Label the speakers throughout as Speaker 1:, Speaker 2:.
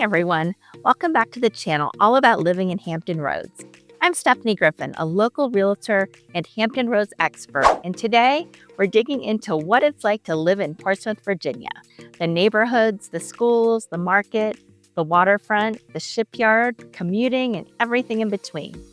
Speaker 1: everyone, welcome back to the channel all about living in Hampton Roads. I'm Stephanie Griffin, a local realtor and Hampton Roads expert, and today we're digging into what it's like to live in Portsmouth, Virginia. The neighborhoods, the schools, the market, the waterfront, the shipyard, commuting, and everything in between.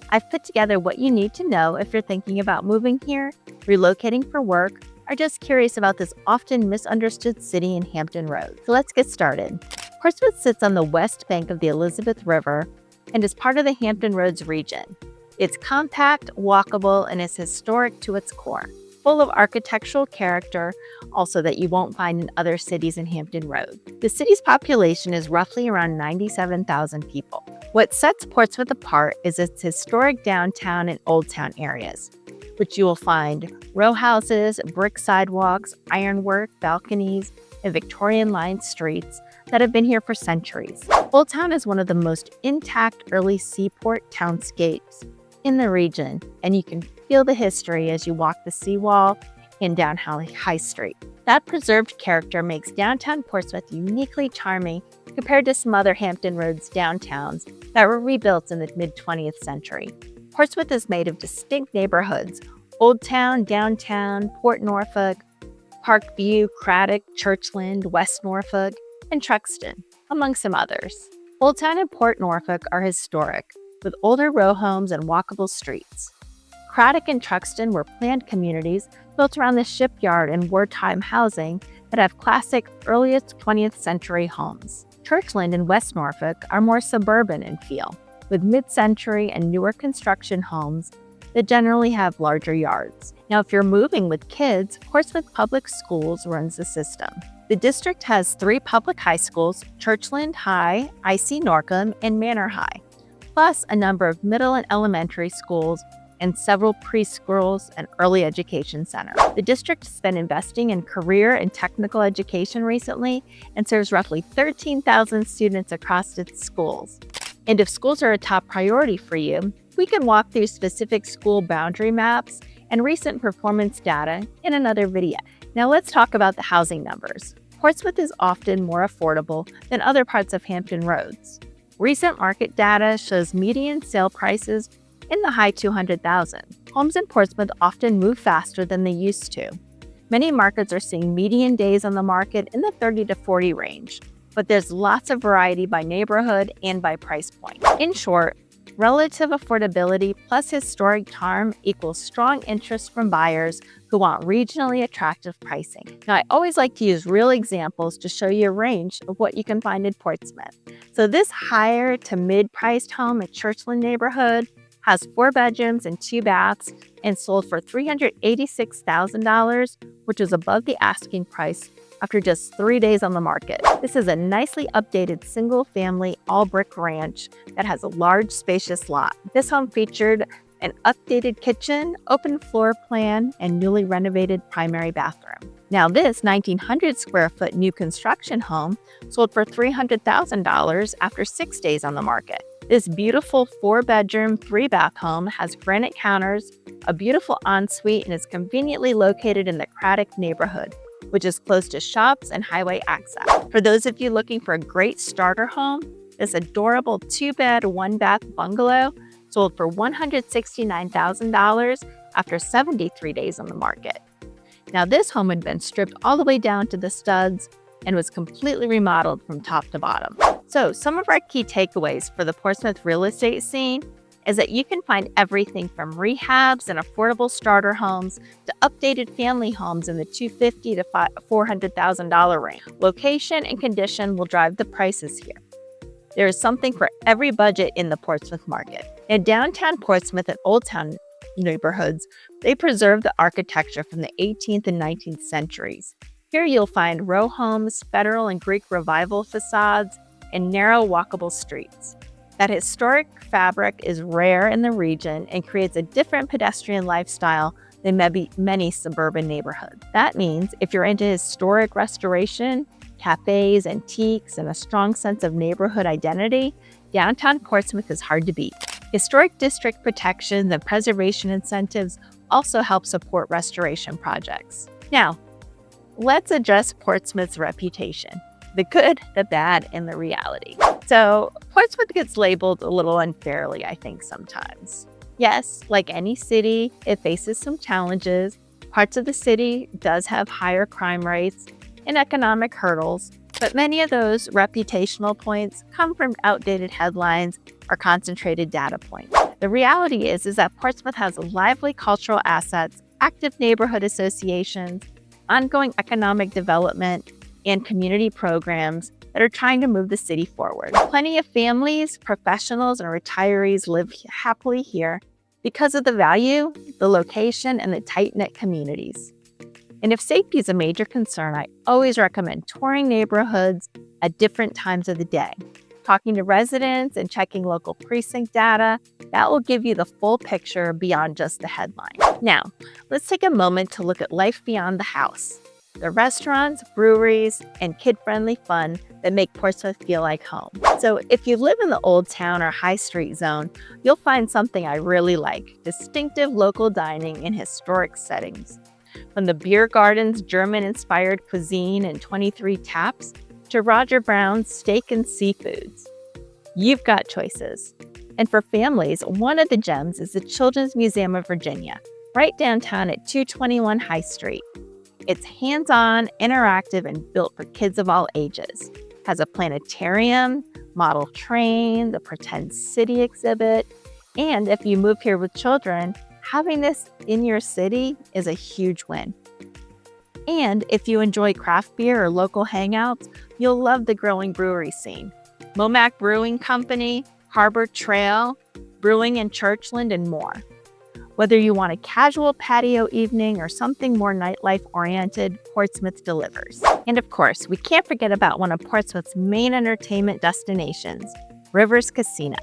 Speaker 1: I've put together what you need to know if you're thinking about moving here, relocating for work, or just curious about this often misunderstood city in Hampton Roads. So let's get started. Portsmouth sits on the west bank of the Elizabeth River and is part of the Hampton Roads region. It's compact, walkable, and is historic to its core, full of architectural character, also that you won't find in other cities in Hampton Roads. The city's population is roughly around 97,000 people. What sets Portsmouth apart is its historic downtown and old town areas, which you will find row houses, brick sidewalks, ironwork, balconies, and Victorian-lined streets that have been here for centuries. Old Town is one of the most intact early seaport townscapes in the region, and you can feel the history as you walk the seawall and down High Street. That preserved character makes downtown Portsmouth uniquely charming compared to some other Hampton Roads downtowns that were rebuilt in the mid-20th century. Portsmouth is made of distinct neighborhoods: Old Town, Downtown, Port Norfolk, Parkview, Craddock, Churchland, West Norfolk, and Truxton, among some others. Old Town and Port Norfolk are historic, with older row homes and walkable streets. Craddock and Truxton were planned communities built around the shipyard and wartime housing that have classic earliest 20th century homes. Churchland and West Norfolk are more suburban in feel, with mid-century and newer construction homes that generally have larger yards. Now, if you're moving with kids, Portsmouth Public Schools runs the system. The district has 3 public high schools: Churchland High, IC Norcom, and Manor High, plus a number of middle and elementary schools and several preschools and early education centers. The district has been investing in career and technical education recently and serves roughly 13,000 students across its schools. And if schools are a top priority for you, we can walk through specific school boundary maps and recent performance data in another video. Now let's talk about the housing numbers. Portsmouth is often more affordable than other parts of Hampton Roads. Recent market data shows median sale prices in the high 200,000. Homes in Portsmouth often move faster than they used to. Many markets are seeing median days on the market in the 30 to 40 range, but there's lots of variety by neighborhood and by price point. In short, relative affordability plus historic charm equals strong interest from buyers who want regionally attractive pricing. Now, I always like to use real examples to show you a range of what you can find in Portsmouth. So this higher to mid-priced home at Churchland neighborhood has 4 bedrooms and 2 baths and sold for $386,000, which is above the asking price after just 3 days on the market. This is a nicely updated single-family all-brick ranch that has a large, spacious lot. This home featured an updated kitchen, open floor plan, and newly renovated primary bathroom. Now, this 1,900 square foot new construction home sold for $300,000 after 6 days on the market. This beautiful 4-bedroom, 3-bath home has granite counters, a beautiful ensuite, and is conveniently located in the Craddock neighborhood, which is close to shops and highway access. For those of you looking for a great starter home, this adorable 2-bed, 1-bath bungalow sold for $169,000 after 73 days on the market. Now, this home had been stripped all the way down to the studs and was completely remodeled from top to bottom. So, some of our key takeaways for the Portsmouth real estate scene is that you can find everything from rehabs and affordable starter homes to updated family homes in the $250,000 to $400,000 range. Location and condition will drive the prices here. There is something for every budget in the Portsmouth market. In downtown Portsmouth and Old Town neighborhoods, they preserve the architecture from the 18th and 19th centuries. Here you'll find row homes, Federal and Greek Revival facades, and narrow walkable streets. That historic fabric is rare in the region and creates a different pedestrian lifestyle than many suburban neighborhoods. That means if you're into historic restoration, cafes, antiques, and a strong sense of neighborhood identity, downtown Portsmouth is hard to beat. Historic district protections and preservation incentives also help support restoration projects. Now, let's address Portsmouth's reputation. the good, the bad, and the reality. So Portsmouth gets labeled a little unfairly, I think, sometimes. Yes, like any city, it faces some challenges. Parts of the city does have higher crime rates and economic hurdles, but many of those reputational points come from outdated headlines or concentrated data points. The reality is that Portsmouth has lively cultural assets, active neighborhood associations, ongoing economic development, and community programs that are trying to move the city forward. Plenty of families, professionals, and retirees live happily here because of the value, the location, and the tight-knit communities. And if safety is a major concern, I always recommend touring neighborhoods at different times of the day. Talking to residents and checking local precinct data, that will give you the full picture beyond just the headline. Now, let's take a moment to look at life beyond the house. The restaurants, breweries, and kid-friendly fun that make Portsmouth feel like home. So if you live in the Old Town or High Street zone, you'll find something I really like: distinctive local dining in historic settings. From the beer garden's German-inspired cuisine and 23 taps to Roger Brown's steak and seafoods, you've got choices. And for families, one of the gems is the Children's Museum of Virginia, right downtown at 221 High Street. It's hands-on, interactive, and built for kids of all ages. Has a planetarium, model train, the Pretend City exhibit, and if you move here with children, having this in your city is a huge win. And if you enjoy craft beer or local hangouts, you'll love the growing brewery scene. Momac Brewing Company, Harbor Trail, Brewing in Churchland, and more. Whether you want a casual patio evening or something more nightlife-oriented, Portsmouth delivers. And of course, we can't forget about one of Portsmouth's main entertainment destinations, Rivers Casino.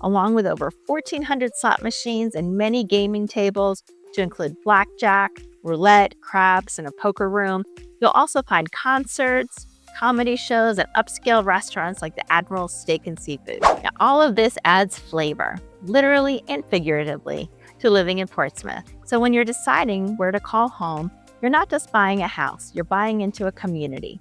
Speaker 1: Along with over 1,400 slot machines and many gaming tables to include blackjack, roulette, craps, and a poker room, you'll also find concerts, comedy shows, and upscale restaurants like the Admiral's Steak and Seafood. Now, all of this adds flavor, literally and figuratively, to living in Portsmouth. So when you're deciding where to call home, you're not just buying a house, you're buying into a community.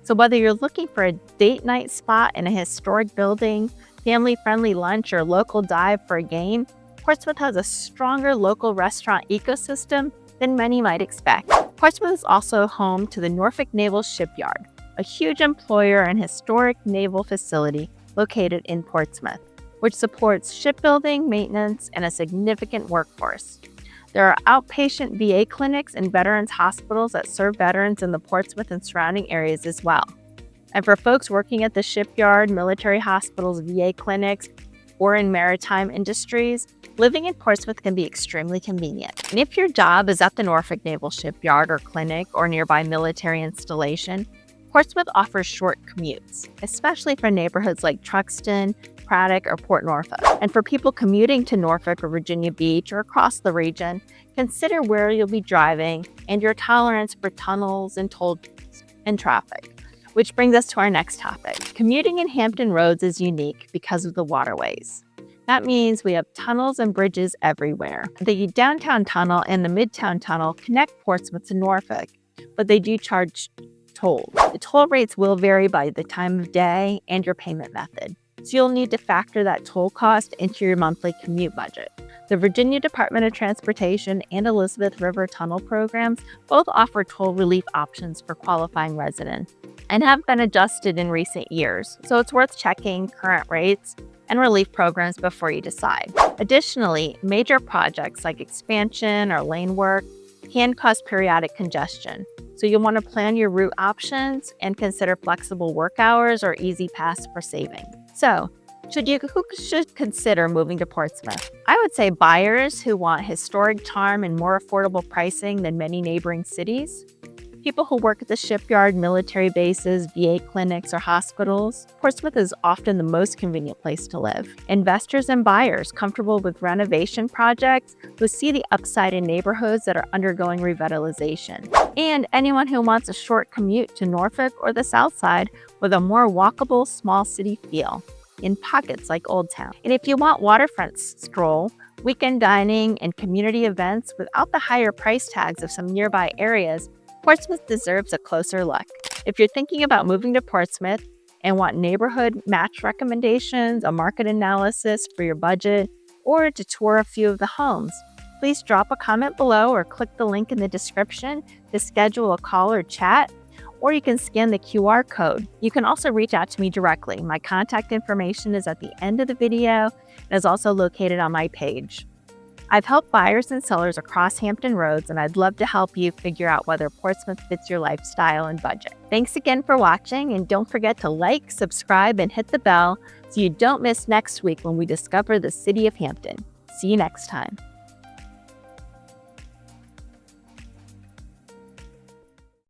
Speaker 1: So whether you're looking for a date night spot in a historic building, family-friendly lunch, or local dive for a game, Portsmouth has a stronger local restaurant ecosystem than many might expect. Portsmouth is also home to the Norfolk Naval Shipyard, a huge employer and historic naval facility located in Portsmouth, which supports shipbuilding, maintenance, and a significant workforce. There are outpatient VA clinics and veterans hospitals that serve veterans in the Portsmouth and surrounding areas as well. And for folks working at the shipyard, military hospitals, VA clinics, or in maritime industries, living in Portsmouth can be extremely convenient. And if your job is at the Norfolk Naval Shipyard or clinic or nearby military installation, Portsmouth offers short commutes, especially for neighborhoods like Truxton, Craddock, or Port Norfolk. And for people commuting to Norfolk or Virginia Beach or across the region, consider where you'll be driving and your tolerance for tunnels and toll and traffic. Which brings us to our next topic. Commuting in Hampton Roads is unique because of the waterways. That means we have tunnels and bridges everywhere. The downtown tunnel and the midtown tunnel connect Portsmouth to Norfolk, but they do charge toll. The toll rates will vary by the time of day and your payment method, so you'll need to factor that toll cost into your monthly commute budget. The Virginia Department of Transportation and Elizabeth River Tunnel programs both offer toll relief options for qualifying residents and have been adjusted in recent years, so it's worth checking current rates and relief programs before you decide. Additionally, major projects like expansion or lane work can cause periodic congestion, so you'll want to plan your route options and consider flexible work hours or easy pass for saving. So, who should consider moving to Portsmouth? I would say buyers who want historic charm and more affordable pricing than many neighboring cities. People who work at the shipyard, military bases, VA clinics, or hospitals. Portsmouth is often the most convenient place to live. Investors and buyers comfortable with renovation projects who see the upside in neighborhoods that are undergoing revitalization. And anyone who wants a short commute to Norfolk or the South Side with a more walkable, small city feel in pockets like Old Town. And if you want waterfront stroll, weekend dining, and community events without the higher price tags of some nearby areas, Portsmouth deserves a closer look. If you're thinking about moving to Portsmouth and want neighborhood match recommendations, a market analysis for your budget, or to tour a few of the homes, please drop a comment below or click the link in the description to schedule a call or chat, or you can scan the QR code. You can also reach out to me directly. My contact information is at the end of the video and is also located on my page. I've helped buyers and sellers across Hampton Roads, and I'd love to help you figure out whether Portsmouth fits your lifestyle and budget. Thanks again for watching, and don't forget to like, subscribe, and hit the bell so you don't miss next week when we discover the city of Hampton. See you next time.